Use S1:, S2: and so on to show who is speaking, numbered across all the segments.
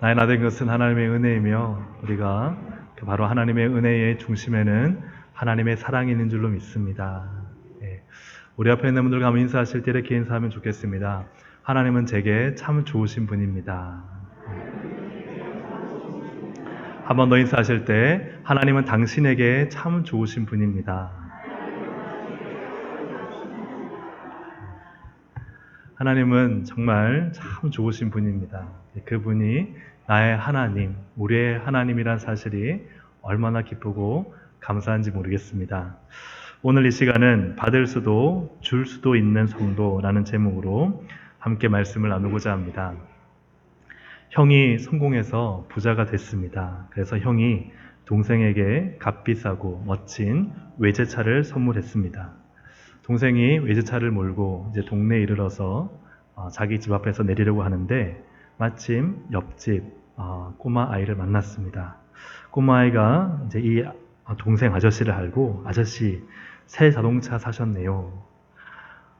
S1: 나의 나 된 것은 하나님의 은혜이며 우리가 바로 하나님의 은혜의 중심에는 하나님의 사랑이 있는 줄로 믿습니다. 예. 우리 앞에 있는 분들과 한번 인사하실 때 이렇게 인사하면 좋겠습니다. 하나님은 제게 참 좋으신 분입니다. 한 번 더 인사하실 때 하나님은 당신에게 참 좋으신 분입니다. 하나님은 정말 참 좋으신 분입니다. 그분이 나의 하나님, 우리의 하나님이란 사실이 얼마나 기쁘고 감사한지 모르겠습니다. 오늘 이 시간은 받을 수도 줄 수도 있는 성도라는 제목으로 함께 말씀을 나누고자 합니다. 형이 성공해서 부자가 됐습니다. 그래서 형이 동생에게 값비싸고 멋진 외제차를 선물했습니다. 동생이 외제차를 몰고 이제 동네에 이르러서 자기 집 앞에서 내리려고 하는데 마침 옆집 꼬마 아이를 만났습니다. 꼬마 아이가 이제 이 동생 아저씨를 알고 아저씨 새 자동차 사셨네요.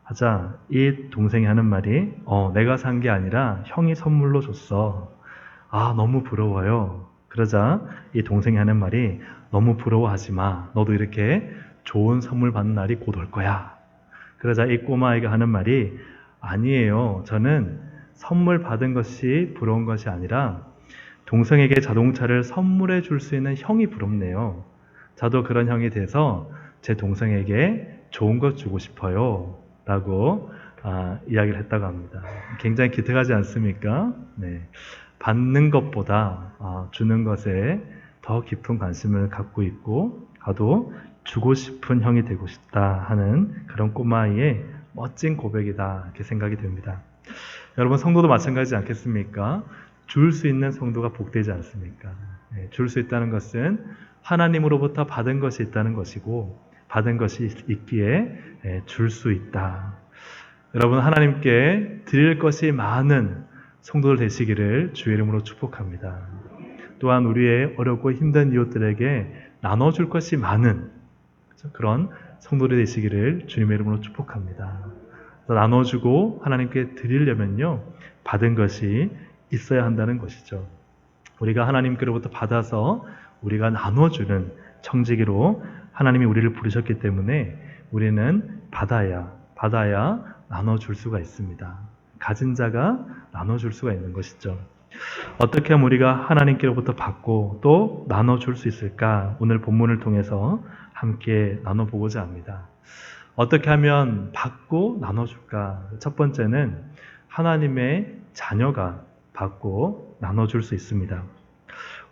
S1: 하자 이 동생이 하는 말이 내가 산 게 아니라 형이 선물로 줬어. 너무 부러워요. 그러자 이 동생이 하는 말이 너무 부러워하지 마. 너도 이렇게 좋은 선물 받는 날이 곧 올 거야. 그러자 이 꼬마아이가 하는 말이 아니에요. 저는 선물 받은 것이 부러운 것이 아니라 동생에게 자동차를 선물해 줄 수 있는 형이 부럽네요. 저도 그런 형이 돼서 제 동생에게 좋은 것 주고 싶어요. 라고 이야기를 했다고 합니다. 굉장히 기특하지 않습니까? 네. 받는 것보다 주는 것에 더 깊은 관심을 갖고 있고 나도 주고 싶은 형이 되고 싶다 하는 그런 꼬마아이의 멋진 고백이다 이렇게 생각이 됩니다. 여러분 성도도 마찬가지지 않겠습니까? 줄 수 있는 성도가 복되지 않습니까? 네, 줄 수 있다는 것은 하나님으로부터 받은 것이 있다는 것이고 받은 것이 있기에 줄 수 있다. 여러분 하나님께 드릴 것이 많은 성도들 되시기를 주의 이름으로 축복합니다. 또한 우리의 어렵고 힘든 이웃들에게 나눠줄 것이 많은 그런 성도들이 되시기를 주님의 이름으로 축복합니다. 나눠주고 하나님께 드리려면요 받은 것이 있어야 한다는 것이죠. 우리가 하나님께로부터 받아서 우리가 나눠주는 청지기로 하나님이 우리를 부르셨기 때문에 우리는 받아야 나눠줄 수가 있습니다. 가진 자가 나눠줄 수가 있는 것이죠. 어떻게 하면 우리가 하나님께로부터 받고 또 나눠줄 수 있을까? 오늘 본문을 통해서 함께 나눠보고자 합니다. 어떻게 하면 받고 나눠줄까? 첫 번째는 하나님의 자녀가 받고 나눠줄 수 있습니다.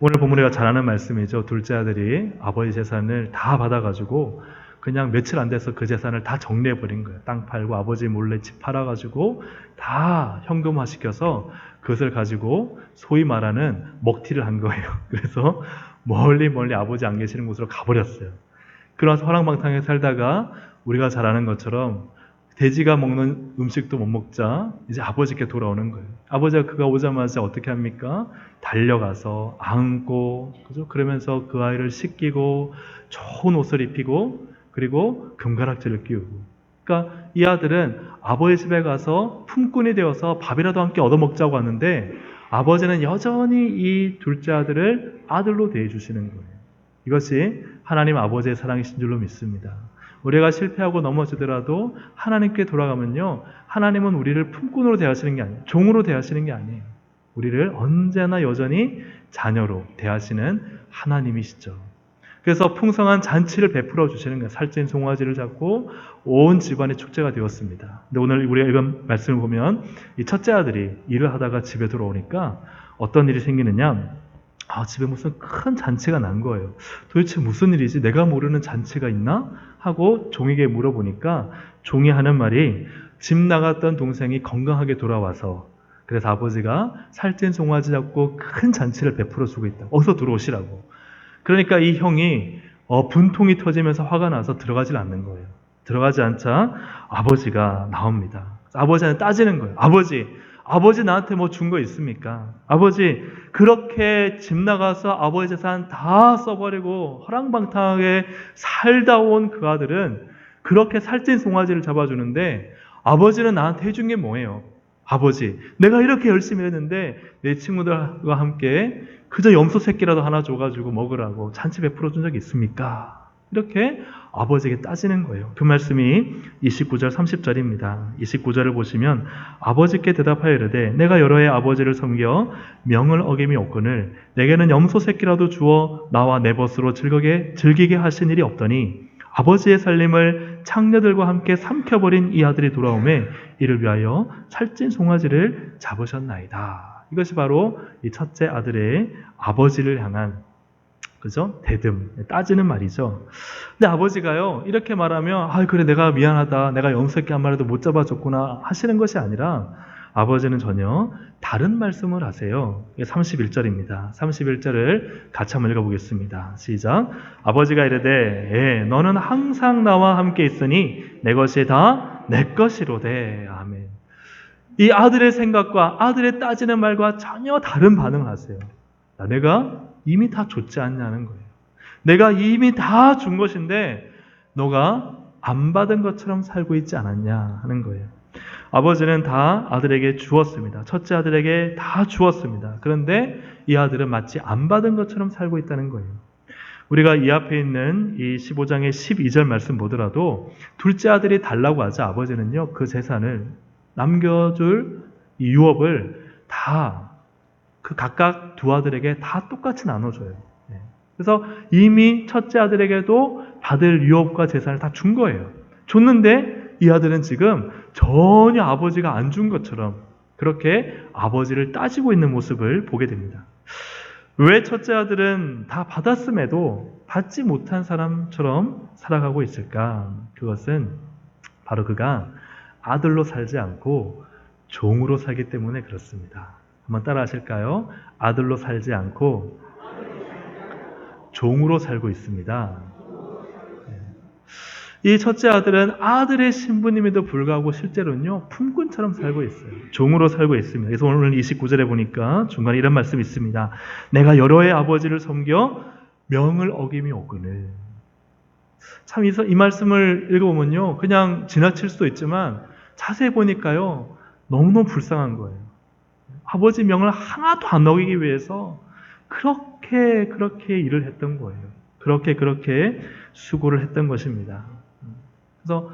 S1: 오늘 본문에 잘 아는 말씀이죠. 둘째 아들이 아버지 재산을 다 받아가지고 그냥 며칠 안 돼서 그 재산을 다 정리해버린 거예요. 땅 팔고 아버지 몰래 집 팔아가지고 다 현금화 시켜서 그것을 가지고 소위 말하는 먹튀를 한 거예요. 그래서 멀리 아버지 안 계시는 곳으로 가버렸어요. 그러면서 허랑방탕하게 살다가 우리가 잘 아는 것처럼 돼지가 먹는 음식도 못 먹자 이제 아버지께 돌아오는 거예요. 아버지가 그가 오자마자 어떻게 합니까? 달려가서 안고 그죠? 그러면서 그 아이를 씻기고 좋은 옷을 입히고 그리고 금가락지를 끼우고 그러니까 이 아들은 아버지 집에 가서 품꾼이 되어서 밥이라도 함께 얻어먹자고 하는데 아버지는 여전히 이 둘째 아들을 아들로 대해주시는 거예요. 이것이 하나님 아버지의 사랑이신 줄로 믿습니다. 우리가 실패하고 넘어지더라도 하나님께 돌아가면요 하나님은 우리를 품꾼으로 대하시는 게 아니에요. 종으로 대하시는 게 아니에요. 우리를 언제나 여전히 자녀로 대하시는 하나님이시죠. 그래서 풍성한 잔치를 베풀어 주시는 거예요. 살찐 송아지를 잡고 온 집안의 축제가 되었습니다. 근데 오늘 우리가 읽은 말씀을 보면 이 첫째 아들이 일을 하다가 집에 들어오니까 어떤 일이 생기느냐 집에 무슨 큰 잔치가 난 거예요. 도대체 무슨 일이지? 내가 모르는 잔치가 있나? 하고 종에게 물어보니까 종이 하는 말이 집 나갔던 동생이 건강하게 돌아와서 그래서 아버지가 살찐 송아지 잡고 큰 잔치를 베풀어 주고 있다. 어서 들어오시라고. 그러니까 이 형이 분통이 터지면서 화가 나서 들어가질 않는 거예요. 들어가지 않자 아버지가 나옵니다. 아버지한테 따지는 거예요. 아버지 나한테 뭐 준 거 있습니까? 아버지 그렇게 집 나가서 아버지 재산 다 써버리고 허랑방탕하게 살다 온 그 아들은 그렇게 살찐 송아지를 잡아주는데 아버지는 나한테 해준 게 뭐예요? 아버지, 내가 이렇게 열심히 했는데 내 친구들과 함께 그저 염소 새끼라도 하나 줘가지고 먹으라고 잔치 베풀어 준 적이 있습니까? 이렇게 아버지에게 따지는 거예요. 그 말씀이 29절 30절입니다. 29절을 보시면 아버지께 대답하여 이르되 내가 여러 해 아버지를 섬겨 명을 어김이 없거늘 내게는 염소 새끼라도 주어 나와 내 벗으로 즐기게 하신 일이 없더니 아버지의 살림을 창녀들과 함께 삼켜버린 이 아들이 돌아오매 이를 위하여 살찐 송아지를 잡으셨나이다. 이것이 바로 이 첫째 아들의 아버지를 향한 그죠? 대듬, 따지는 말이죠. 근데 아버지가요, 이렇게 말하면, 그래, 내가 미안하다. 내가 염소새끼 한 마리도 못 잡아줬구나. 하시는 것이 아니라, 아버지는 전혀 다른 말씀을 하세요. 31절입니다. 31절을 같이 한번 읽어보겠습니다. 시작. 아버지가 이르되, 너는 항상 나와 함께 있으니 내 것이 다 내 것이로되. 아멘. 이 아들의 생각과 아들의 따지는 말과 전혀 다른 반응을 하세요. 내가 이미 다 줬지 않냐는 거예요. 내가 이미 다 준 것인데 너가 안 받은 것처럼 살고 있지 않았냐 하는 거예요. 아버지는 다 아들에게 주었습니다. 첫째 아들에게 다 주었습니다. 그런데 이 아들은 마치 안 받은 것처럼 살고 있다는 거예요. 우리가 이 앞에 있는 이 15장의 12절 말씀 보더라도 둘째 아들이 달라고 하자 아버지는요, 그 재산을 남겨줄 이 유업을 다 그 각각 두 아들에게 다 똑같이 나눠줘요. 그래서 이미 첫째 아들에게도 받을 유업과 재산을 다 준 거예요. 줬는데 이 아들은 지금 전혀 아버지가 안 준 것처럼 그렇게 아버지를 따지고 있는 모습을 보게 됩니다. 왜 첫째 아들은 다 받았음에도 받지 못한 사람처럼 살아가고 있을까? 그것은 바로 그가 아들로 살지 않고 종으로 살기 때문에 그렇습니다. 한번 따라 하실까요? 아들로 살지 않고 종으로 살고 있습니다. 이 첫째 아들은 아들의 신부님에도 불구하고 실제로는요, 품꾼처럼 살고 있어요. 종으로 살고 있습니다. 그래서 오늘 29절에 보니까 중간에 이런 말씀이 있습니다. 내가 여러 해 아버지를 섬겨 명을 어김이 없거늘. 참 이 말씀을 읽어보면요, 그냥 지나칠 수도 있지만 자세히 보니까요, 너무너무 불쌍한 거예요. 아버지 명을 하나도 안 어기기 위해서 그렇게 일을 했던 거예요. 그렇게 수고를 했던 것입니다. 그래서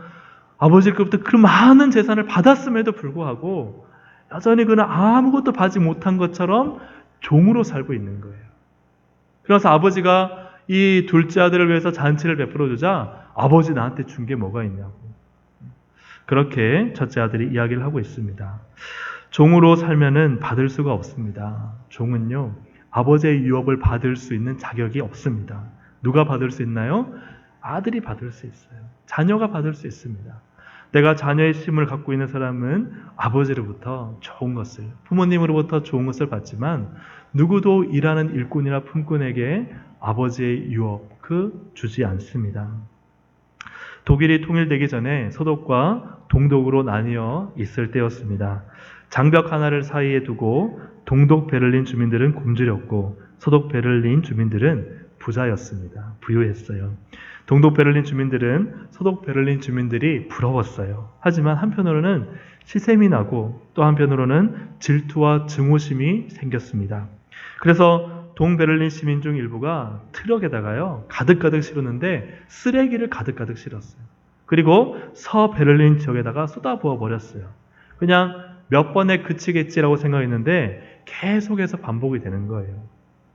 S1: 아버지로부터 그 많은 재산을 받았음에도 불구하고 여전히 그는 아무것도 받지 못한 것처럼 종으로 살고 있는 거예요. 그래서 아버지가 이 둘째 아들을 위해서 잔치를 베풀어 주자 아버지 나한테 준 게 뭐가 있냐고. 그렇게 첫째 아들이 이야기를 하고 있습니다. 종으로 살면은 받을 수가 없습니다. 종은요, 아버지의 유업을 받을 수 있는 자격이 없습니다. 누가 받을 수 있나요? 아들이 받을 수 있어요. 자녀가 받을 수 있습니다. 내가 자녀의 심을 갖고 있는 사람은 아버지로부터 좋은 것을, 부모님으로부터 좋은 것을 받지만 누구도 일하는 일꾼이나 품꾼에게 아버지의 유업 주지 않습니다. 독일이 통일되기 전에 서독과 동독으로 나뉘어 있을 때였습니다. 장벽 하나를 사이에 두고 동독 베를린 주민들은 굶주렸고 서독 베를린 주민들은 부자였습니다. 부유했어요. 동독 베를린 주민들은 서독 베를린 주민들이 부러웠어요. 하지만 한편으로는 시샘이 나고 또 한편으로는 질투와 증오심이 생겼습니다. 그래서 동베를린 시민 중 일부가 트럭에다가요, 가득가득 실었는데 쓰레기를 가득가득 실었어요. 그리고 서베를린 지역에다가 쏟아부어 버렸어요. 그냥 몇 번에 그치겠지라고 생각했는데 계속해서 반복이 되는 거예요.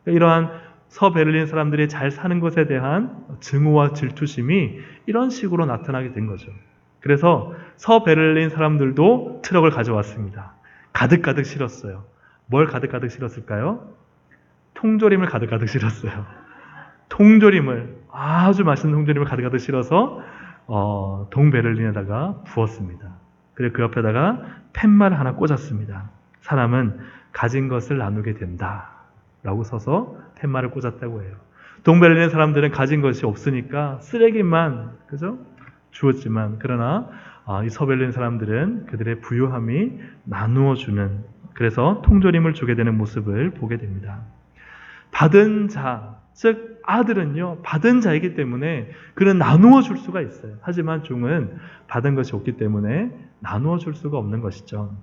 S1: 이러한 서베를린 사람들이 잘 사는 것에 대한 증오와 질투심이 이런 식으로 나타나게 된 거죠. 그래서 서베를린 사람들도 트럭을 가져왔습니다. 가득가득 실었어요. 뭘 가득가득 실었을까요? 통조림을 가득가득 실었어요. 통조림을, 아주 맛있는 통조림을 가득가득 실어서 동베를린에다가 부었습니다. 그리고 그 옆에다가 팻말을 하나 꽂았습니다. 사람은 가진 것을 나누게 된다 라고 써서 팻말을 꽂았다고 해요. 동베를린 사람들은 가진 것이 없으니까 쓰레기만 그죠? 주었지만 그러나 이 서베를린 사람들은 그들의 부유함이 나누어주는, 그래서 통조림을 주게 되는 모습을 보게 됩니다. 받은 자, 즉 아들은요, 받은 자이기 때문에 그는 나누어 줄 수가 있어요. 하지만 종은 받은 것이 없기 때문에 나누어 줄 수가 없는 것이죠.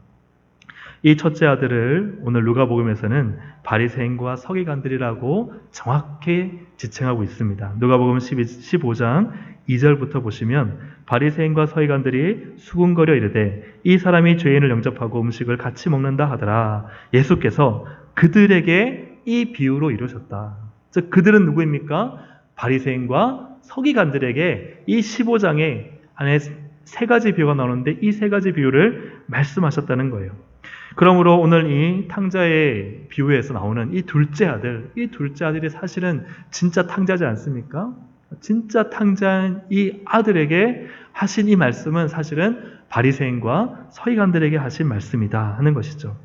S1: 이 첫째 아들을 오늘 누가복음에서는 바리새인과 서기관들이라고 정확히 지칭하고 있습니다. 누가복음 15장 2절부터 보시면 바리새인과 서기관들이 수군거려 이르되 이 사람이 죄인을 영접하고 음식을 같이 먹는다 하더라. 예수께서 그들에게 이 비유로 이루셨다. 즉 그들은 누구입니까? 바리새인과 서기관들에게 이 15장에 안에 세 가지 비유가 나오는데 이 세 가지 비유를 말씀하셨다는 거예요. 그러므로 오늘 이 탕자의 비유에서 나오는 이 둘째 아들이 사실은 진짜 탕자지 않습니까? 진짜 탕자인 이 아들에게 하신 이 말씀은 사실은 바리새인과 서기관들에게 하신 말씀이다 하는 것이죠.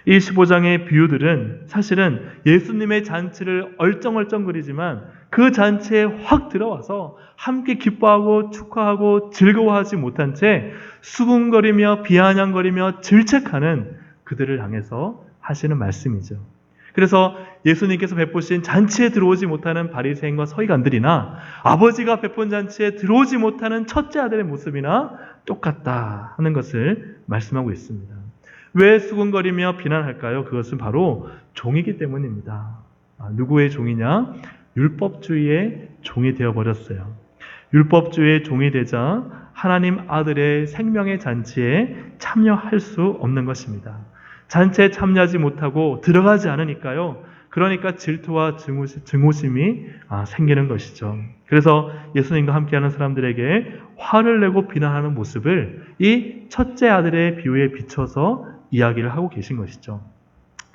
S1: 이 15장의 비유들은 사실은 예수님의 잔치를 얼쩡얼쩡거리지만 그 잔치에 확 들어와서 함께 기뻐하고 축하하고 즐거워하지 못한 채 수군거리며 비아냥거리며 질책하는 그들을 향해서 하시는 말씀이죠. 그래서 예수님께서 베푸신 잔치에 들어오지 못하는 바리새인과 서기관들이나 아버지가 베푼 잔치에 들어오지 못하는 첫째 아들의 모습이나 똑같다 하는 것을 말씀하고 있습니다. 왜 수군거리며 비난할까요? 그것은 바로 종이기 때문입니다. 누구의 종이냐? 율법주의의 종이 되어버렸어요. 율법주의의 종이 되자 하나님 아들의 생명의 잔치에 참여할 수 없는 것입니다. 잔치에 참여하지 못하고 들어가지 않으니까요. 그러니까 질투와 증오심이 생기는 것이죠. 그래서 예수님과 함께하는 사람들에게 화를 내고 비난하는 모습을 이 첫째 아들의 비유에 비춰서 이야기를 하고 계신 것이죠.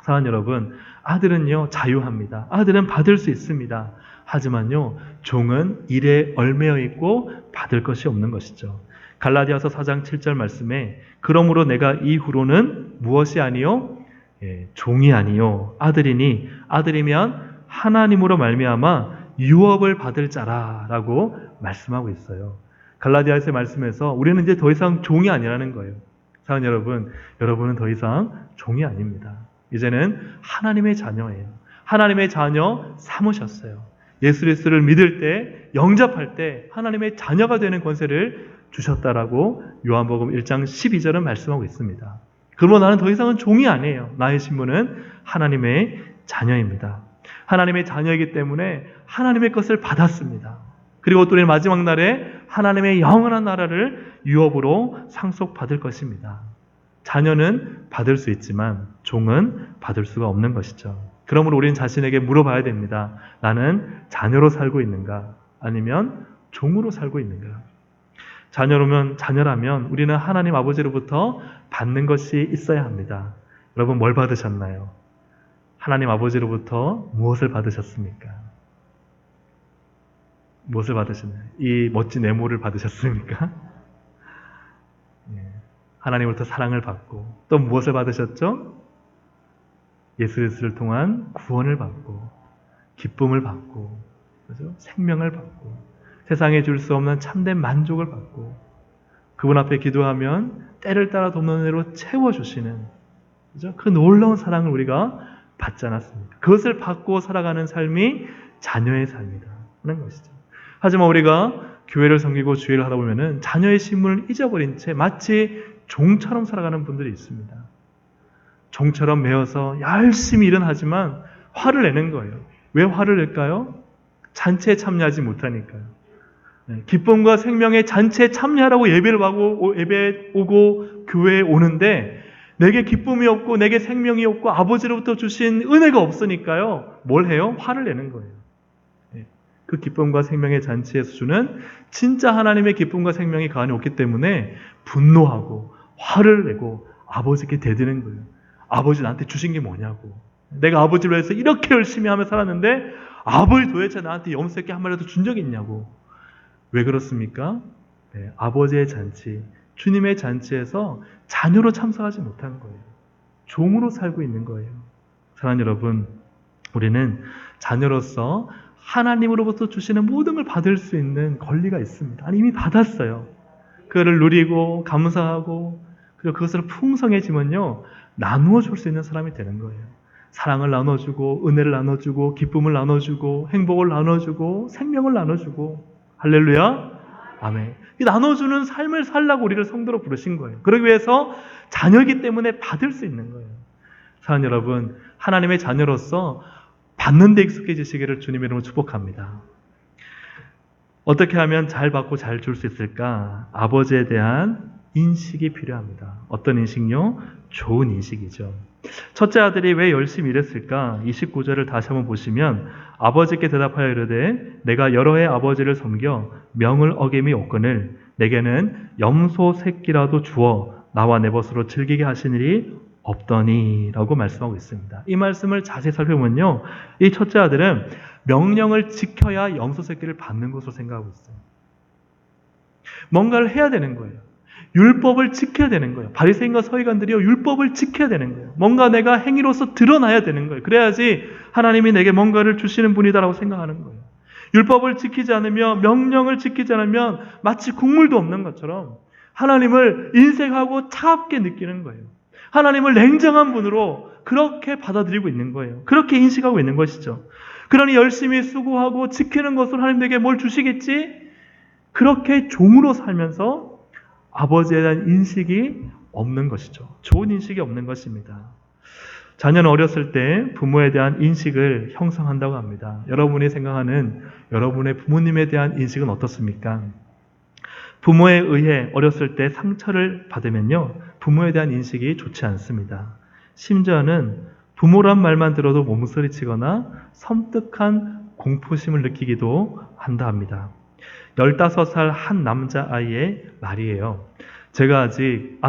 S1: 사랑하는 여러분, 아들은요 자유합니다. 아들은 받을 수 있습니다. 하지만요 종은 일에 얽매여 있고 받을 것이 없는 것이죠. 갈라디아서 4장 7절 말씀에 그러므로 내가 이후로는 무엇이 아니요? 종이 아니요 아들이니 아들이면 하나님으로 말미암아 유업을 받을 자라라고 말씀하고 있어요. 갈라디아서의 말씀에서 우리는 이제 더 이상 종이 아니라는 거예요. 사랑하는 여러분, 여러분은 더 이상 종이 아닙니다. 이제는 하나님의 자녀예요. 하나님의 자녀 삼으셨어요. 예수 그리스도를 믿을 때, 영접할 때 하나님의 자녀가 되는 권세를 주셨다라고 요한복음 1장 12절은 말씀하고 있습니다. 그러므로 나는 더 이상은 종이 아니에요. 나의 신분은 하나님의 자녀입니다. 하나님의 자녀이기 때문에 하나님의 것을 받았습니다. 그리고 또 우리는 마지막 날에 하나님의 영원한 나라를 유업으로 상속받을 것입니다. 자녀는 받을 수 있지만 종은 받을 수가 없는 것이죠. 그러므로 우리는 자신에게 물어봐야 됩니다. 나는 자녀로 살고 있는가? 아니면 종으로 살고 있는가? 자녀라면 우리는 하나님 아버지로부터 받는 것이 있어야 합니다. 여러분 뭘 받으셨나요? 하나님 아버지로부터 무엇을 받으셨습니까? 무엇을 받으셨나요? 이 멋진 외모를 받으셨습니까? 하나님으로부터 사랑을 받고 또 무엇을 받으셨죠? 예수 그리스도를 통한 구원을 받고 기쁨을 받고 그렇죠? 생명을 받고 세상에 줄 수 없는 참된 만족을 받고 그분 앞에 기도하면 때를 따라 돕는 은혜로 채워주시는 그렇죠? 그 놀라운 사랑을 우리가 받지 않았습니까? 그것을 받고 살아가는 삶이 자녀의 삶이다 하는 것이죠. 하지만 우리가 교회를 섬기고 주일을 하다 보면은 자녀의 신분을 잊어버린 채 마치 종처럼 살아가는 분들이 있습니다. 종처럼 매어서 열심히 일은 하지만 화를 내는 거예요. 왜 화를 낼까요? 잔치에 참여하지 못하니까요. 기쁨과 생명의 잔치에 참여하라고 예배를 하고 예배에 오고 교회에 오는데 내게 기쁨이 없고 내게 생명이 없고 아버지로부터 주신 은혜가 없으니까요. 뭘 해요? 화를 내는 거예요. 그 기쁨과 생명의 잔치에서 주는 진짜 하나님의 기쁨과 생명이 그 안에 없기 때문에 분노하고 화를 내고 아버지께 대드는 거예요. 아버지 나한테 주신 게 뭐냐고. 내가 아버지로 해서 이렇게 열심히 하며 살았는데 아버지 도대체 나한테 염색게 한 마리라도 준 적이 있냐고. 왜 그렇습니까? 아버지의 잔치, 주님의 잔치에서 자녀로 참석하지 못한 거예요. 종으로 살고 있는 거예요. 사랑하는 여러분, 우리는 자녀로서 하나님으로부터 주시는 모든 걸 받을 수 있는 권리가 있습니다. 아니 이미 받았어요. 그거를 누리고 감사하고 그리고 그것을 풍성해지면요 나누어 줄 수 있는 사람이 되는 거예요. 사랑을 나눠주고 은혜를 나눠주고 기쁨을 나눠주고 행복을 나눠주고 생명을 나눠주고 할렐루야 아멘. 이 나눠주는 삶을 살라고 우리를 성도로 부르신 거예요. 그러기 위해서 자녀이기 때문에 받을 수 있는 거예요. 사랑하는 여러분, 하나님의 자녀로서 받는 데 익숙해지시기를 주님 이름으로 축복합니다. 어떻게 하면 잘 받고 잘 줄 수 있을까? 아버지에 대한 인식이 필요합니다. 어떤 인식요? 좋은 인식이죠. 첫째 아들이 왜 열심히 일했을까? 29절을 다시 한번 보시면 아버지께 대답하여 이르되 내가 여러 해 아버지를 섬겨 명을 어김이 없거늘 내게는 염소 새끼라도 주어 나와 내 벗으로 즐기게 하신 일이 없더니 라고 말씀하고 있습니다. 이 말씀을 자세히 살펴보면요, 이 첫째 아들은 명령을 지켜야 염소 새끼를 받는 것으로 생각하고 있어요. 뭔가를 해야 되는 거예요. 율법을 지켜야 되는 거예요. 바리새인과 서기관들이요, 율법을 지켜야 되는 거예요. 뭔가 내가 행위로서 드러나야 되는 거예요. 그래야지 하나님이 내게 뭔가를 주시는 분이다라고 생각하는 거예요. 율법을 지키지 않으며 명령을 지키지 않으면 마치 국물도 없는 것처럼 하나님을 인색하고 차갑게 느끼는 거예요. 하나님을 냉정한 분으로 그렇게 받아들이고 있는 거예요. 그렇게 인식하고 있는 것이죠. 그러니 열심히 수고하고 지키는 것으로 하나님 내게 뭘 주시겠지? 그렇게 종으로 살면서 아버지에 대한 인식이 없는 것이죠. 좋은 인식이 없는 것입니다. 자녀는 어렸을 때 부모에 대한 인식을 형성한다고 합니다. 여러분이 생각하는 여러분의 부모님에 대한 인식은 어떻습니까? 부모에 의해 어렸을 때 상처를 받으면요, 부모에 대한 인식이 좋지 않습니다. 심지어는 부모란 말만 들어도 몸서리치거나 섬뜩한 공포심을 느끼기도 한다 합니다. 15살 한 남자아이의 말이에요. 제가 아주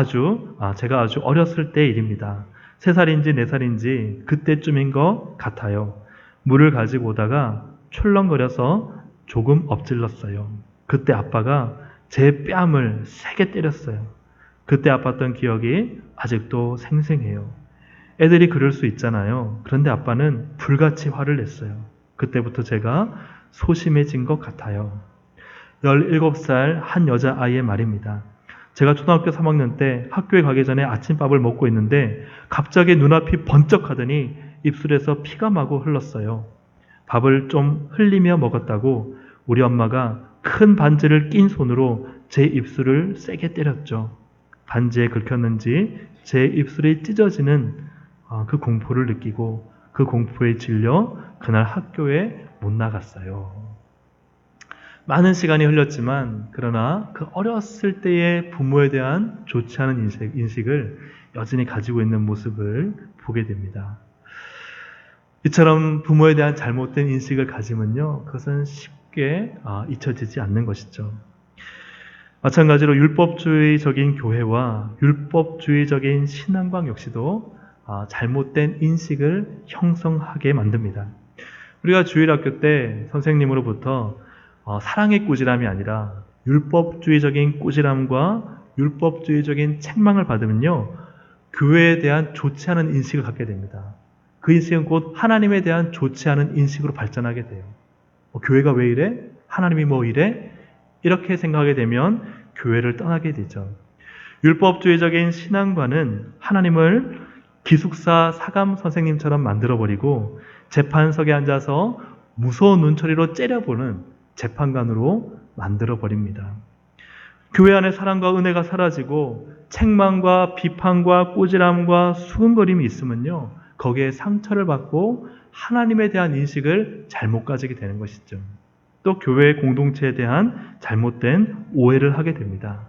S1: 어렸을 때 일입니다. 3살인지 4살인지 그때쯤인 것 같아요. 물을 가지고 오다가 출렁거려서 조금 엎질렀어요. 그때 아빠가 제 뺨을 세게 때렸어요. 그때 아팠던 기억이 아직도 생생해요. 애들이 그럴 수 있잖아요. 그런데 아빠는 불같이 화를 냈어요. 그때부터 제가 소심해진 것 같아요. 17살 한 여자아이의 말입니다. 제가 초등학교 3학년 때 학교에 가기 전에 아침밥을 먹고 있는데 갑자기 눈앞이 번쩍하더니 입술에서 피가 마구 흘렀어요. 밥을 좀 흘리며 먹었다고 우리 엄마가 큰 반지를 낀 손으로 제 입술을 세게 때렸죠. 반지에 긁혔는지 제 입술이 찢어지는 그 공포를 느끼고 그 공포에 질려 그날 학교에 못 나갔어요. 많은 시간이 흘렸지만 그러나 그 어렸을 때의 부모에 대한 좋지 않은 인식을 여전히 가지고 있는 모습을 보게 됩니다. 이처럼 부모에 대한 잘못된 인식을 가지면요, 그것은 쉽게 잊혀지지 않는 것이죠. 마찬가지로 율법주의적인 교회와 율법주의적인 신앙방 역시도 잘못된 인식을 형성하게 만듭니다. 우리가 주일학교 때 선생님으로부터 사랑의 꾸지람이 아니라 율법주의적인 꾸지람과 율법주의적인 책망을 받으면요, 교회에 대한 좋지 않은 인식을 갖게 됩니다. 그 인식은 곧 하나님에 대한 좋지 않은 인식으로 발전하게 돼요. 교회가 왜 이래? 하나님이 뭐 이래? 이렇게 생각하게 되면 교회를 떠나게 되죠. 율법주의적인 신앙관은 하나님을 기숙사 사감 선생님처럼 만들어버리고 재판석에 앉아서 무서운 눈초리로 째려보는 재판관으로 만들어버립니다. 교회 안에 사랑과 은혜가 사라지고 책망과 비판과 꾸지람과 수근거림이 있으면요, 거기에 상처를 받고 하나님에 대한 인식을 잘못 가지게 되는 것이죠. 또 교회 공동체에 대한 잘못된 오해를 하게 됩니다.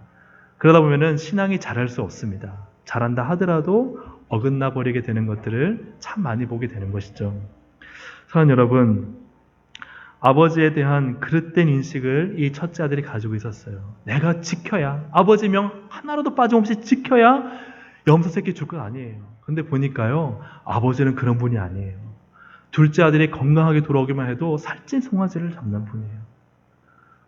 S1: 그러다 보면은 신앙이 자랄 수 없습니다. 자란다 하더라도 어긋나 버리게 되는 것들을 참 많이 보게 되는 것이죠. 사랑하는 여러분, 아버지에 대한 그릇된 인식을 이 첫째 아들이 가지고 있었어요. 내가 지켜야, 아버지 명 하나라도 빠짐없이 지켜야 염소 새끼 줄 것 아니에요. 근데 보니까요, 아버지는 그런 분이 아니에요. 둘째 아들이 건강하게 돌아오기만 해도 살찐 송아지를 잡는 분이에요.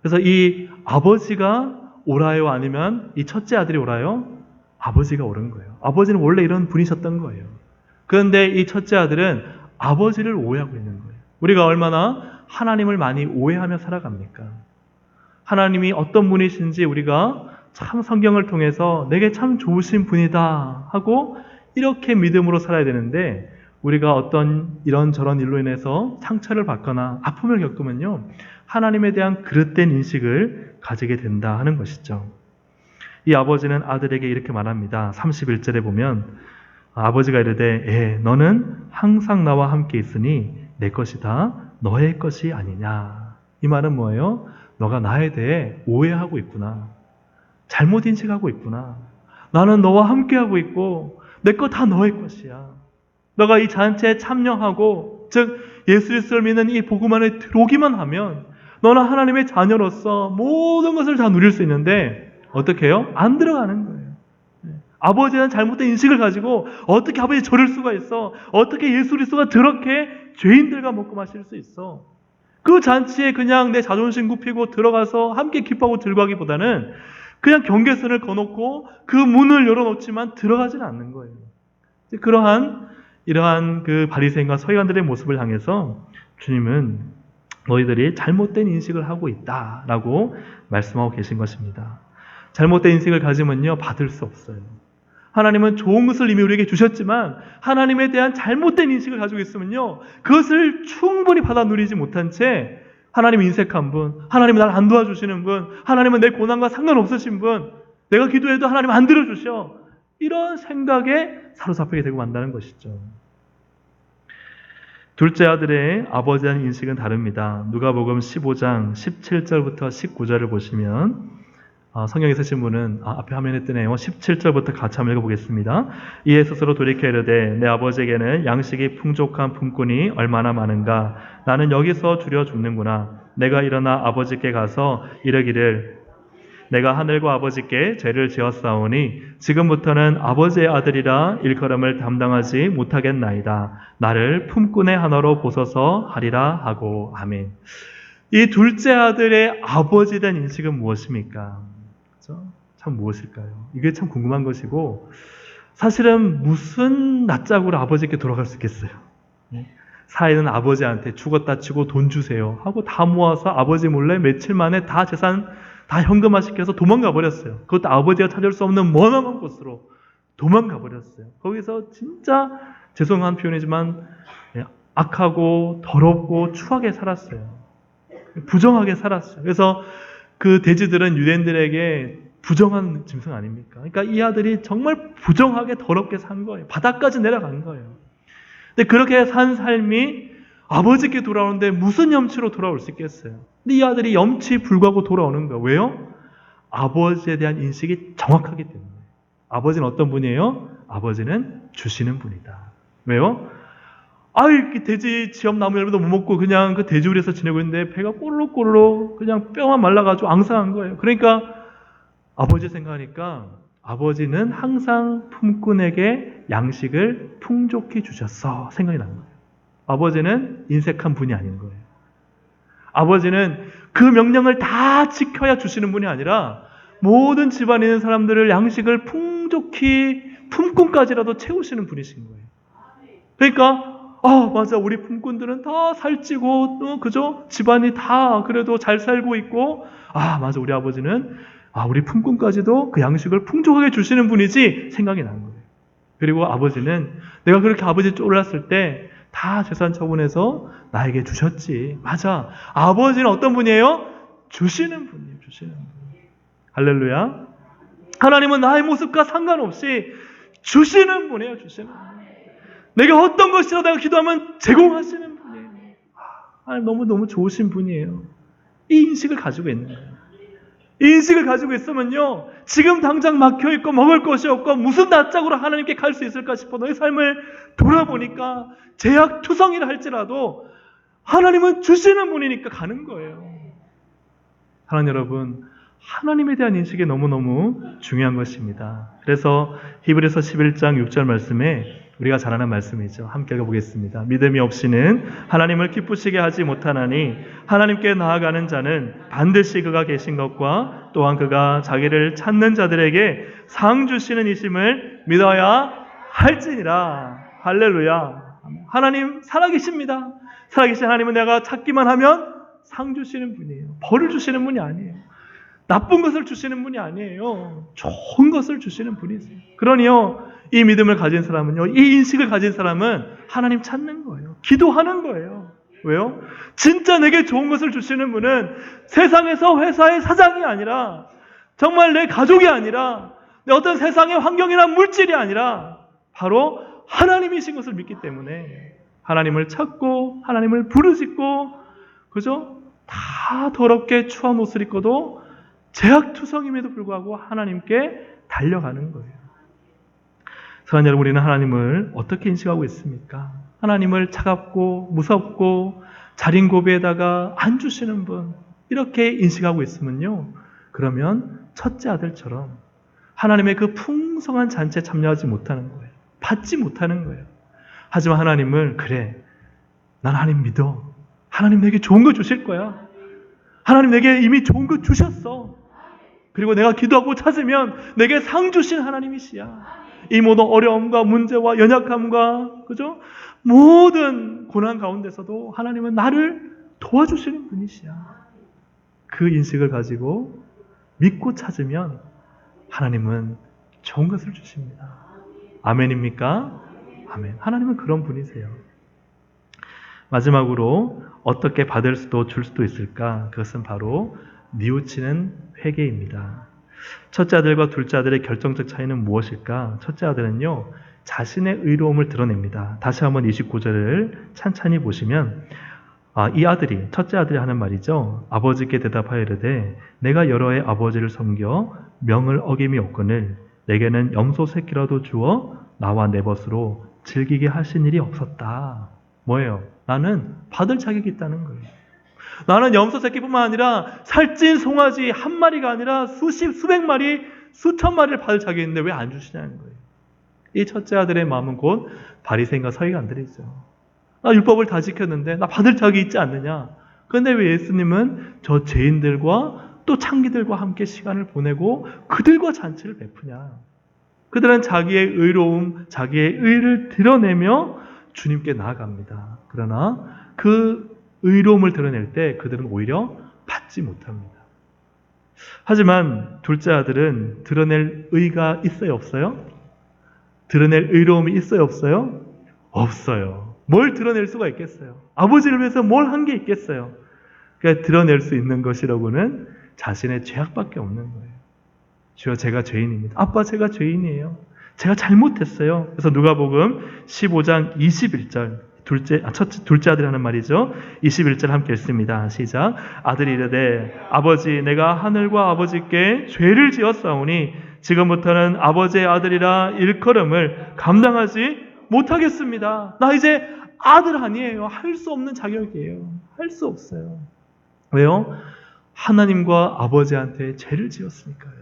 S1: 그래서 이 아버지가 옳아요? 아니면 이 첫째 아들이 옳아요? 아버지가 옳은 거예요. 아버지는 원래 이런 분이셨던 거예요. 그런데 이 첫째 아들은 아버지를 오해하고 있는 거예요. 우리가 얼마나 하나님을 많이 오해하며 살아갑니까? 하나님이 어떤 분이신지 우리가 참 성경을 통해서 내게 참 좋으신 분이다 하고 이렇게 믿음으로 살아야 되는데, 우리가 어떤 이런저런 일로 인해서 상처를 받거나 아픔을 겪으면요, 하나님에 대한 그릇된 인식을 가지게 된다 하는 것이죠. 이 아버지는 아들에게 이렇게 말합니다. 31절에 보면 아버지가 이르되 너는 항상 나와 함께 있으니 내 것이 다 너의 것이 아니냐. 이 말은 뭐예요? 너가 나에 대해 오해하고 있구나. 잘못 인식하고 있구나. 나는 너와 함께하고 있고 내 것 다 너의 것이야. 너가 이 잔치에 참여하고 즉 예수 그리스도를 믿는 이 복음 안에 들어오기만 하면 너는 하나님의 자녀로서 모든 것을 다 누릴 수 있는데 어떻게 해요? 안 들어가는 거예요. 아버지는 잘못된 인식을 가지고 어떻게 아버지 저럴 수가 있어? 어떻게 예수 그리스도가 저렇게 죄인들과 먹고 마실 수 있어? 그 잔치에 그냥 내 자존심 굽히고 들어가서 함께 기뻐하고 들어가기보다는 그냥 경계선을 거놓고 그 문을 열어놓지만 들어가지는 않는 거예요. 이러한 그 바리새인과 서기관들의 모습을 향해서 주님은 너희들이 잘못된 인식을 하고 있다라고 말씀하고 계신 것입니다. 잘못된 인식을 가지면요 받을 수 없어요. 하나님은 좋은 것을 이미 우리에게 주셨지만 하나님에 대한 잘못된 인식을 가지고 있으면요 그것을 충분히 받아 누리지 못한 채 하나님 인색한 분, 하나님은 날 안 도와주시는 분, 하나님은 내 고난과 상관없으신 분, 내가 기도해도 하나님 안 들어주셔. 이런 생각에 사로잡히게 되고 만다는 것이죠. 둘째 아들의 아버지에 대한 인식은 다릅니다. 누가복음 15장 17절부터 19절을 보시면 성경에 쓰신 분은 앞에 화면에 뜨네요. 17절부터 같이 한번 읽어보겠습니다. 이에 스스로 돌이켜 이르되 내 아버지에게는 양식이 풍족한 품꾼이 얼마나 많은가. 나는 여기서 줄여 죽는구나. 내가 일어나 아버지께 가서 이르기를 내가 하늘과 아버지께 죄를 지었사오니 지금부터는 아버지의 아들이라 일컬음을 담당하지 못하겠나이다. 나를 품꾼의 하나로 보소서 하리라 하고. 아멘. 이 둘째 아들의 아버지에 대한 인식은 무엇입니까? 참 무엇일까요? 이게 참 궁금한 것이고 사실은 무슨 낯짝으로 아버지께 돌아갈 수 있겠어요? 사이는 아버지한테 죽었다 치고 돈 주세요 하고 다 모아서 아버지 몰래 며칠 만에 다 재산 다 현금화시켜서 도망가 버렸어요. 그것도 아버지가 찾을 수 없는 머나먼 곳으로 도망가 버렸어요. 거기서 진짜 죄송한 표현이지만 악하고 더럽고 추하게 살았어요. 부정하게 살았어요. 그래서 그 돼지들은 유대인들에게 부정한 짐승 아닙니까? 그러니까 이 아들이 정말 부정하게 더럽게 산 거예요. 바닥까지 내려간 거예요. 근데 그렇게 산 삶이 아버지께 돌아오는데 무슨 염치로 돌아올 수 있겠어요? 근데 이 아들이 염치 불구하고 돌아오는 거예요. 왜요? 아버지에 대한 인식이 정확하기 때문에. 아버지는 어떤 분이에요? 아버지는 주시는 분이다. 왜요? 이렇게 돼지 지엄나무 열매도 못 먹고 그냥 그 돼지우리에서 지내고 있는데 배가 꼬르륵꼬르륵 그냥 뼈만 말라가지고 앙상한 거예요. 그러니까 아버지 생각하니까 아버지는 항상 품꾼에게 양식을 풍족히 주셨어 생각이 나는 거예요. 아버지는 인색한 분이 아닌 거예요. 아버지는 그 명령을 다 지켜야 주시는 분이 아니라 모든 집안에 있는 사람들을 양식을 풍족히 품꾼까지라도 채우시는 분이신 거예요. 그러니까 맞아. 우리 품꾼들은 다 살찌고, 그죠? 집안이 다 그래도 잘 살고 있고, 맞아. 우리 아버지는, 우리 품꾼까지도 그 양식을 풍족하게 주시는 분이지, 생각이 나는 거예요. 그리고 아버지는 내가 그렇게 아버지 쫄랐을 때 다 재산 처분해서 나에게 주셨지. 맞아. 아버지는 어떤 분이에요? 주시는 분이에요. 주시는 분. 할렐루야. 하나님은 나의 모습과 상관없이 주시는 분이에요. 주시는 분. 내가 어떤 것이라도 내가 기도하면 제공하시는 분이에요. 하나님 너무 좋으신 분이에요. 이 인식을 가지고 있는 거예요. 이 인식을 가지고 있으면요, 지금 당장 막혀있고 먹을 것이 없고 무슨 낯짝으로 하나님께 갈 수 있을까 싶어 너의 삶을 돌아보니까 제약투성이라 할지라도 하나님은 주시는 분이니까 가는 거예요. 사랑하는 여러분, 하나님에 대한 인식이 너무너무 중요한 것입니다. 그래서 히브리서 11장 6절 말씀에 우리가 잘 아는 말씀이죠. 함께 읽어보겠습니다. 믿음이 없이는 하나님을 기쁘시게 하지 못하나니 하나님께 나아가는 자는 반드시 그가 계신 것과 또한 그가 자기를 찾는 자들에게 상 주시는 이심을 믿어야 할지니라. 할렐루야. 하나님 살아계십니다. 살아계신 하나님은 내가 찾기만 하면 상 주시는 분이에요. 벌을 주시는 분이 아니에요. 나쁜 것을 주시는 분이 아니에요. 좋은 것을 주시는 분이세요. 그러니요, 이 믿음을 가진 사람은요, 이 인식을 가진 사람은 하나님 찾는 거예요. 기도하는 거예요. 왜요? 진짜 내게 좋은 것을 주시는 분은 세상에서 회사의 사장이 아니라, 정말 내 가족이 아니라, 내 어떤 세상의 환경이나 물질이 아니라 바로 하나님이신 것을 믿기 때문에 하나님을 찾고 하나님을 부르짖고, 그죠? 다 더럽게 추한 옷을 입고도 죄악투성임에도 불구하고 하나님께 달려가는 거예요. 사랑하는 여러분, 우리는 하나님을 어떻게 인식하고 있습니까? 하나님을 차갑고 무섭고 자린고비에다가 안 주시는 분, 이렇게 인식하고 있으면요, 그러면 첫째 아들처럼 하나님의 그 풍성한 잔치에 참여하지 못하는 거예요. 받지 못하는 거예요. 하지만 하나님을, 그래, 난 하나님 믿어. 하나님 내게 좋은 거 주실 거야. 하나님 내게 이미 좋은 거 주셨어. 그리고 내가 기도하고 찾으면 내게 상 주신 하나님이시야. 이 모든 어려움과 문제와 연약함과, 그죠? 모든 고난 가운데서도 하나님은 나를 도와주시는 분이시야. 그 인식을 가지고 믿고 찾으면 하나님은 좋은 것을 주십니다. 아멘입니까? 아멘. 하나님은 그런 분이세요. 마지막으로 어떻게 받을 수도 줄 수도 있을까? 그것은 바로 뉘우치는 회개입니다. 첫째 아들과 둘째 아들의 결정적 차이는 무엇일까? 첫째 아들은요, 자신의 의로움을 드러냅니다. 다시 한번 29절을 찬찬히 보시면, 이 아들이, 첫째 아들이 하는 말이죠. 아버지께 대답하여 이르되 내가 여러 해 아버지를 섬겨 명을 어김이 없거늘 내게는 염소 새끼라도 주어 나와 내 벗으로 즐기게 하신 일이 없었다. 뭐예요? 나는 받을 자격이 있다는 거예요. 나는 염소 새끼뿐만 아니라 살찐 송아지 한 마리가 아니라 수백 마리, 수천 마리를 받을 자격이 있는데 왜 안 주시냐는 거예요. 이 첫째 아들의 마음은 곧 바리새인과 서기관들이죠. 나 율법을 다 지켰는데 나 받을 자격이 있지 않느냐. 그런데 왜 예수님은 저 죄인들과 또 창기들과 함께 시간을 보내고 그들과 잔치를 베푸냐. 그들은 자기의 의로움, 자기의 의를 드러내며 주님께 나아갑니다. 그러나 그 의로움을 드러낼 때 그들은 오히려 받지 못합니다. 하지만 둘째 아들은 드러낼 의가 있어요, 없어요? 드러낼 의로움이 있어요, 없어요? 없어요. 뭘 드러낼 수가 있겠어요? 아버지를 위해서 뭘 한 게 있겠어요? 그러니까 드러낼 수 있는 것이라고는 자신의 죄악밖에 없는 거예요. 주여, 제가 죄인입니다. 아빠, 제가 죄인이에요. 제가 잘못했어요. 그래서 누가복음 15장 21절, 둘째 아들이 하는 말이죠. 21절 함께 읽습니다. 시작. 아들이 이르되 아버지, 내가 하늘과 아버지께 죄를 지었사오니 지금부터는 아버지의 아들이라 일컬음을 감당하지 못하겠습니다. 나 이제 아들 아니에요. 할 수 없는 자격이에요. 할 수 없어요. 왜요? 하나님과 아버지한테 죄를 지었으니까요.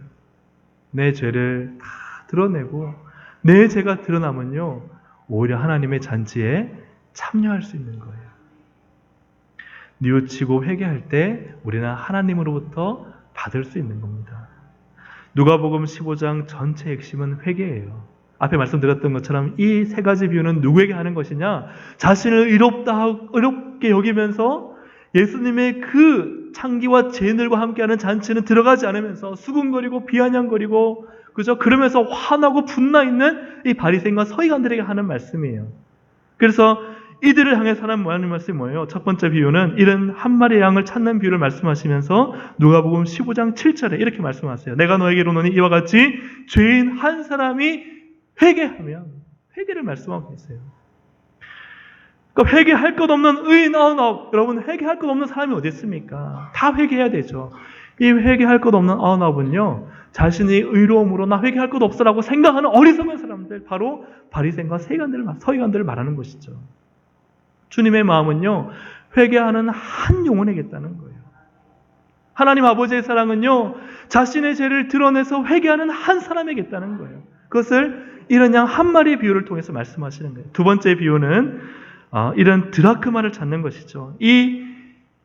S1: 내 죄를 다 드러내고 내 죄가 드러나면요, 오히려 하나님의 잔치에 참여할 수 있는 거예요. 뉘우치고 회개할 때 우리는 하나님으로부터 받을 수 있는 겁니다. 누가복음 15장 전체 핵심은 회개예요. 앞에 말씀드렸던 것처럼 이 세 가지 비유는 누구에게 하는 것이냐? 자신을 의롭게 여기면서 예수님의 그 창기와 죄인들과 함께하는 잔치는 들어가지 않으면서 수군거리고 비아냥거리고, 그죠? 그러면서 화나고 분나 있는 이 바리새인과 서기관들에게 하는 말씀이에요. 그래서 이들을 향해서 하는 말씀이 뭐예요? 첫 번째 비유는 이런 한 마리의 양을 찾는 비유를 말씀하시면서 누가복음 15장 7절에 이렇게 말씀하세요. 내가 너에게 이르노니 이와 같이 죄인 한 사람이 회개하면, 회개를 말씀하고 계세요. 그러니까 회개할 것 없는 의인 99, 여러분 회개할 것 없는 사람이 어디 있습니까? 다 회개해야 되죠. 이 회개할 것 없는 99은요, 자신이 의로움으로 나 회개할 것 없어라고 생각하는 어리석은 사람들, 바로 바리새인과 서기관들을 말하는 것이죠. 주님의 마음은요, 회개하는 한 영혼에게 있다는 거예요. 하나님 아버지의 사랑은요, 자신의 죄를 드러내서 회개하는 한 사람에게 있다는 거예요. 그것을 이런 양 한 마리의 비유를 통해서 말씀하시는 거예요. 두 번째 비유는 이런 드라크마를 찾는 것이죠. 이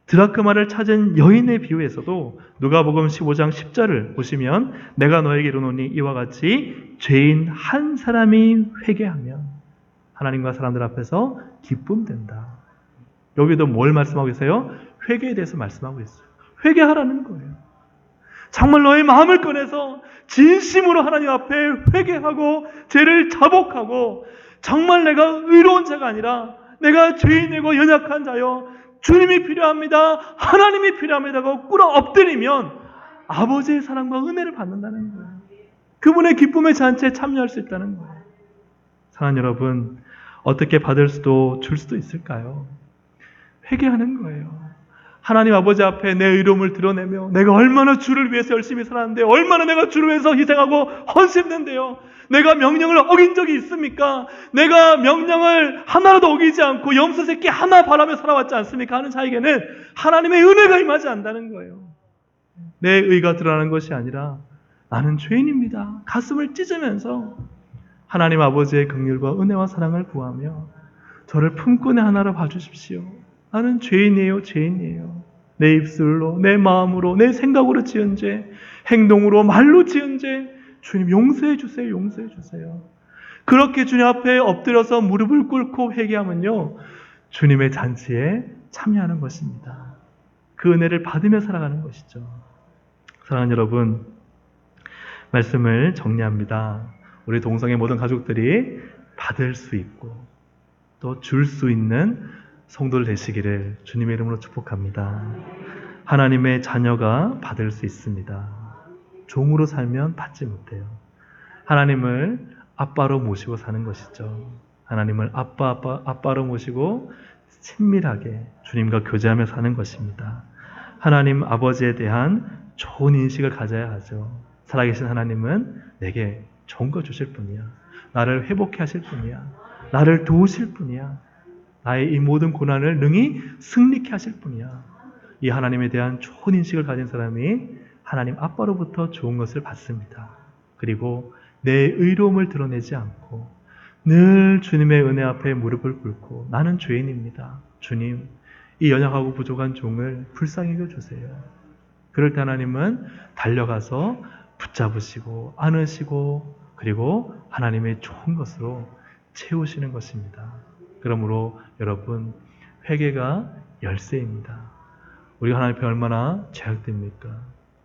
S1: 드라크마를 찾은 여인의 비유에서도 누가복음 15장 10절을 보시면 내가 너에게 이르노니 이와 같이 죄인 한 사람이 회개하면 하나님과 사람들 앞에서 기쁨된다. 여기도 뭘 말씀하고 계세요? 회개에 대해서 말씀하고 있어요. 회개하라는 거예요. 정말 너의 마음을 꺼내서 진심으로 하나님 앞에 회개하고 죄를 자복하고, 정말 내가 의로운 자가 아니라 내가 죄인이고 연약한 자요. 주님이 필요합니다. 하나님이 필요합니다고 꿇어 엎드리면 아버지의 사랑과 은혜를 받는다는 거예요. 그분의 기쁨의 잔치에 참여할 수 있다는 거예요. 사랑하는 여러분, 어떻게 받을 수도 줄 수도 있을까요? 회개하는 거예요. 하나님 아버지 앞에 내 의로움을 드러내며 내가 얼마나 주를 위해서 열심히 살았는데, 얼마나 내가 주를 위해서 희생하고 헌신했는데요. 내가 명령을 어긴 적이 있습니까? 내가 명령을 하나라도 어기지 않고 염소 새끼 하나 바라며 살아왔지 않습니까? 하는 자에게는 하나님의 은혜가 임하지 않는다는 거예요. 내 의가 드러나는 것이 아니라 나는 죄인입니다. 가슴을 찢으면서 하나님 아버지의 긍휼과 은혜와 사랑을 구하며 저를 품꾼의 하나로 봐주십시오. 나는 죄인이에요, 죄인이에요. 내 입술로, 내 마음으로, 내 생각으로 지은 죄, 행동으로, 말로 지은 죄, 주님 용서해 주세요, 용서해 주세요. 그렇게 주님 앞에 엎드려서 무릎을 꿇고 회개하면요, 주님의 잔치에 참여하는 것입니다. 그 은혜를 받으며 살아가는 것이죠. 사랑하는 여러분, 말씀을 정리합니다. 우리 동성의 모든 가족들이 받을 수 있고 또 줄 수 있는 성도들 되시기를 주님의 이름으로 축복합니다. 하나님의 자녀가 받을 수 있습니다. 종으로 살면 받지 못해요. 하나님을 아빠로 모시고 사는 것이죠. 하나님을 아빠로 모시고 친밀하게 주님과 교제하며 사는 것입니다. 하나님 아버지에 대한 좋은 인식을 가져야 하죠. 살아계신 하나님은 내게 좋은 거 주실 분이야. 나를 회복해 하실 분이야. 나를 도우실 분이야. 나의 이 모든 고난을 능히 승리케 하실 분이야. 이 하나님에 대한 좋은 인식을 가진 사람이 하나님 아빠로부터 좋은 것을 받습니다. 그리고 내 의로움을 드러내지 않고 늘 주님의 은혜 앞에 무릎을 꿇고 나는 죄인입니다. 주님, 이 연약하고 부족한 종을 불쌍히 여겨주세요. 그럴 때 하나님은 달려가서 붙잡으시고 안으시고 그리고 하나님의 좋은 것으로 채우시는 것입니다. 그러므로 여러분, 회개가 열쇠입니다. 우리가 하나님 앞에 얼마나 죄악됩니까?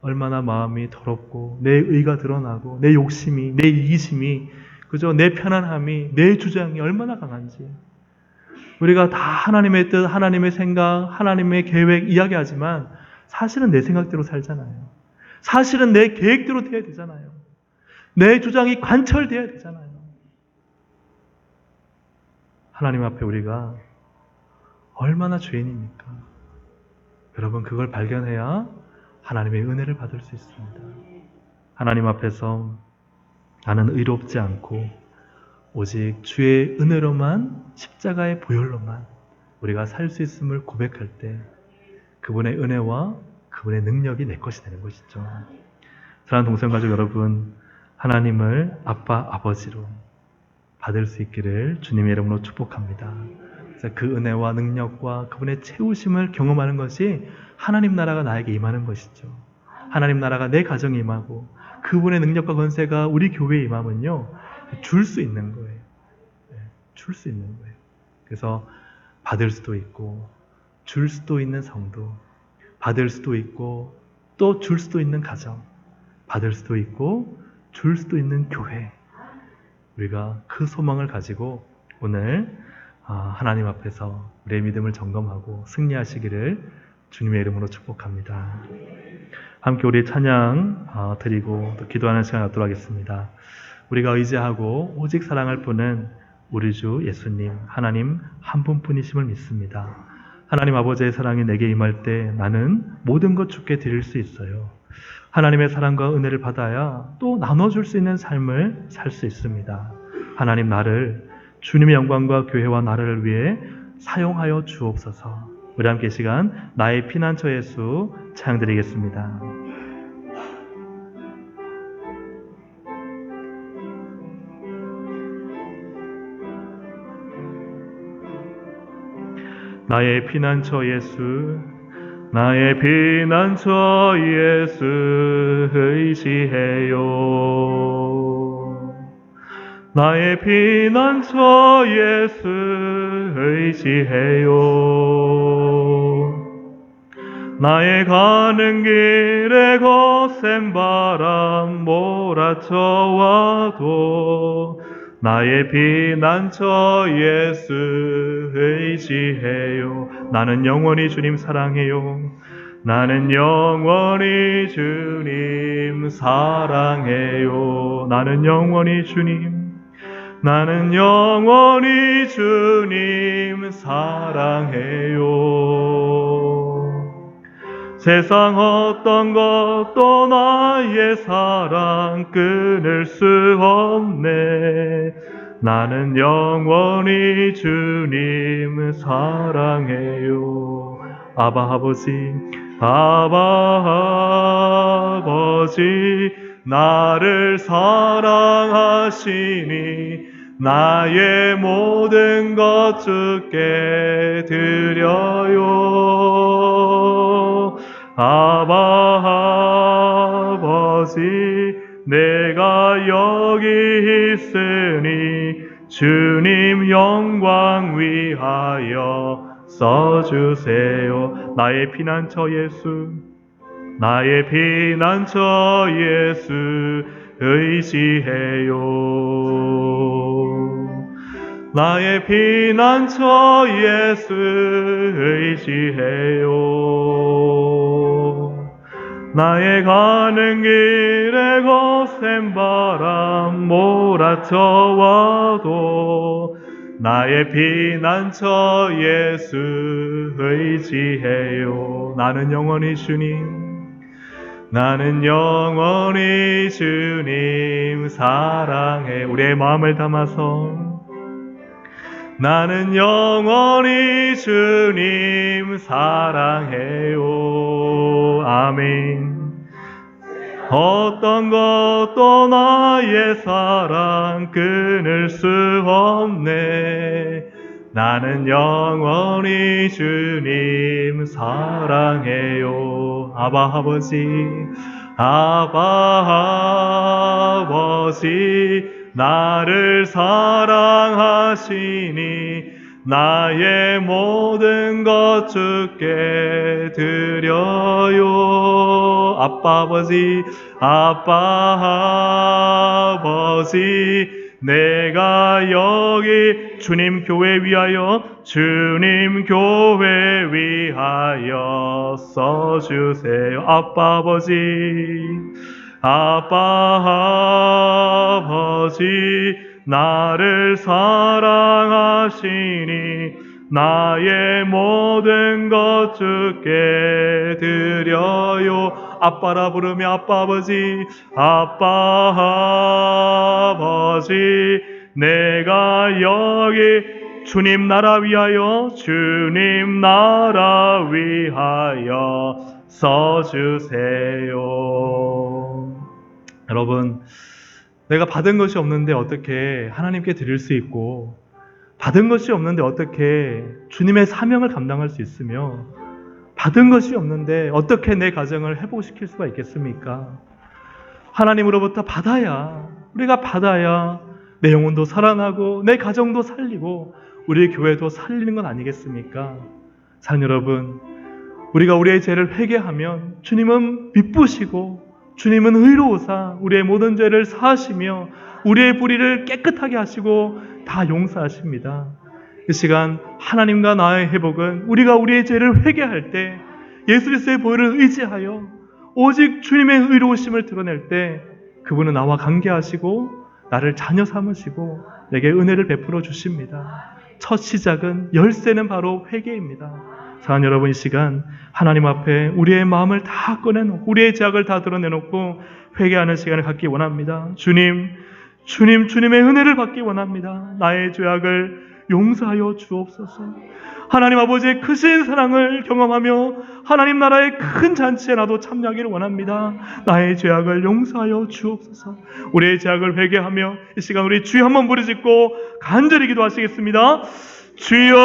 S1: 얼마나 마음이 더럽고 내 의가 드러나고 내 욕심이, 내 이기심이, 그저 내 편안함이, 내 주장이 얼마나 강한지. 우리가 다 하나님의 뜻, 하나님의 생각, 하나님의 계획 이야기하지만 사실은 내 생각대로 살잖아요. 사실은 내 계획대로 돼야 되잖아요. 내 주장이 관철돼야 되잖아요. 하나님 앞에 우리가 얼마나 죄인입니까? 여러분, 그걸 발견해야 하나님의 은혜를 받을 수 있습니다. 하나님 앞에서 나는 의롭지 않고 오직 주의 은혜로만, 십자가의 보혈로만 우리가 살 수 있음을 고백할 때 그분의 은혜와 그분의 능력이 내 것이 되는 것이죠. 사랑하는 동성가족 여러분, 하나님을 아빠, 아버지로 받을 수 있기를 주님의 이름으로 축복합니다. 그 은혜와 능력과 그분의 채우심을 경험하는 것이 하나님 나라가 나에게 임하는 것이죠. 하나님 나라가 내 가정에 임하고 그분의 능력과 권세가 우리 교회에 임하면요, 줄 수 있는 거예요. 줄 수 있는 거예요. 그래서 받을 수도 있고 줄 수도 있는 성도, 받을 수도 있고 또 줄 수도 있는 가정, 받을 수도 있고 줄 수도 있는 교회, 우리가 그 소망을 가지고 오늘 하나님 앞에서 우리의 믿음을 점검하고 승리하시기를 주님의 이름으로 축복합니다. 함께 우리 찬양 드리고 또 기도하는 시간 갖도록 하겠습니다. 우리가 의지하고 오직 사랑할 분은 우리 주 예수님, 하나님 한 분뿐이심을 믿습니다. 하나님 아버지의 사랑이 내게 임할 때 나는 모든 것 주께 드릴 수 있어요. 하나님의 사랑과 은혜를 받아야 또 나눠줄 수 있는 삶을 살 수 있습니다. 하나님, 나를 주님의 영광과 교회와 나라를 위해 사용하여 주옵소서. 우리 함께 이 시간 나의 피난처 예수 찬양드리겠습니다. 나의 피난처 예수, 나의 피난처 예수 의지해요. 나의 피난처 예수 의지해요. 나의 가는 길에 거센 바람 몰아쳐와도 나의 피난처 예수 의지해요. 나는 영원히 주님 사랑해요. 나는 영원히 주님 사랑해요. 나는 영원히 주님, 나는 영원히 주님 사랑해요. 세상 어떤 것도 나의 사랑 끊을 수 없네. 나는 영원히 주님 사랑해요. 아바 아버지, 아바 아버지, 나를 사랑하시니 나의 모든 것 주께 드려요. 아바 아버지, 내가 여기 있으니 주님 영광 위하여 써주세요. 나의 피난처 예수, 나의 피난처 예수 의지해요. 나의 피난처 예수 의지해요. 나의 가는 길에 거센 바람 몰아쳐와도 나의 피난처 예수 의지해요. 나는 영원히 주님, 나는 영원히 주님 사랑해. 우리의 마음을 담아서 나는 영원히 주님 사랑해요. 아멘. 어떤 것도 나의 사랑 끊을 수 없네. 나는 영원히 주님 사랑해요. 아바 아버지, 아바 아버지, 나를 사랑하시니 나의 모든 것 주께 드려요. 아빠 아버지, 아빠 아버지, 내가 여기 주님 교회 위하여, 주님 교회 위하여 써주세요. 아빠 아버지, 아빠 아버지, 나를 사랑하시니 나의 모든 것 주께 드려요. 아빠라 부르며 아빠 아버지, 아빠 아버지, 내가 여기 주님 나라 위하여, 주님 나라 위하여 써주세요. 여러분, 내가 받은 것이 없는데 어떻게 하나님께 드릴 수 있고, 받은 것이 없는데 어떻게 주님의 사명을 감당할 수 있으며, 받은 것이 없는데 어떻게 내 가정을 회복시킬 수가 있겠습니까? 하나님으로부터 우리가 받아야 내 영혼도 살아나고 내 가정도 살리고 우리 교회도 살리는 건 아니겠습니까? 사랑 여러분, 우리가 우리의 죄를 회개하면 주님은 미쁘시고 주님은 의로우사 우리의 모든 죄를 사하시며 우리의 불의를 깨끗하게 하시고 다 용서하십니다. 이 시간 하나님과 나의 회복은 우리가 우리의 죄를 회개할 때, 예수 그리스도의 보혈을 의지하여 오직 주님의 의로우심을 드러낼 때 그분은 나와 관계하시고 나를 자녀 삼으시고 내게 은혜를 베풀어 주십니다. 첫 시작은, 열쇠는 바로 회개입니다. 사랑하는 여러분, 이 시간 하나님 앞에 우리의 마음을 다 꺼내놓고 우리의 죄악을 다 드러내놓고 회개하는 시간을 갖기 원합니다. 주님의 은혜를 받기 원합니다. 나의 죄악을 용서하여 주옵소서. 하나님 아버지의 크신 사랑을 경험하며 하나님 나라의 큰 잔치에 나도 참여하기를 원합니다. 나의 죄악을 용서하여 주옵소서. 우리의 죄악을 회개하며 이 시간 우리 주여 한번 부르짖고 간절히 기도하시겠습니다. 주여!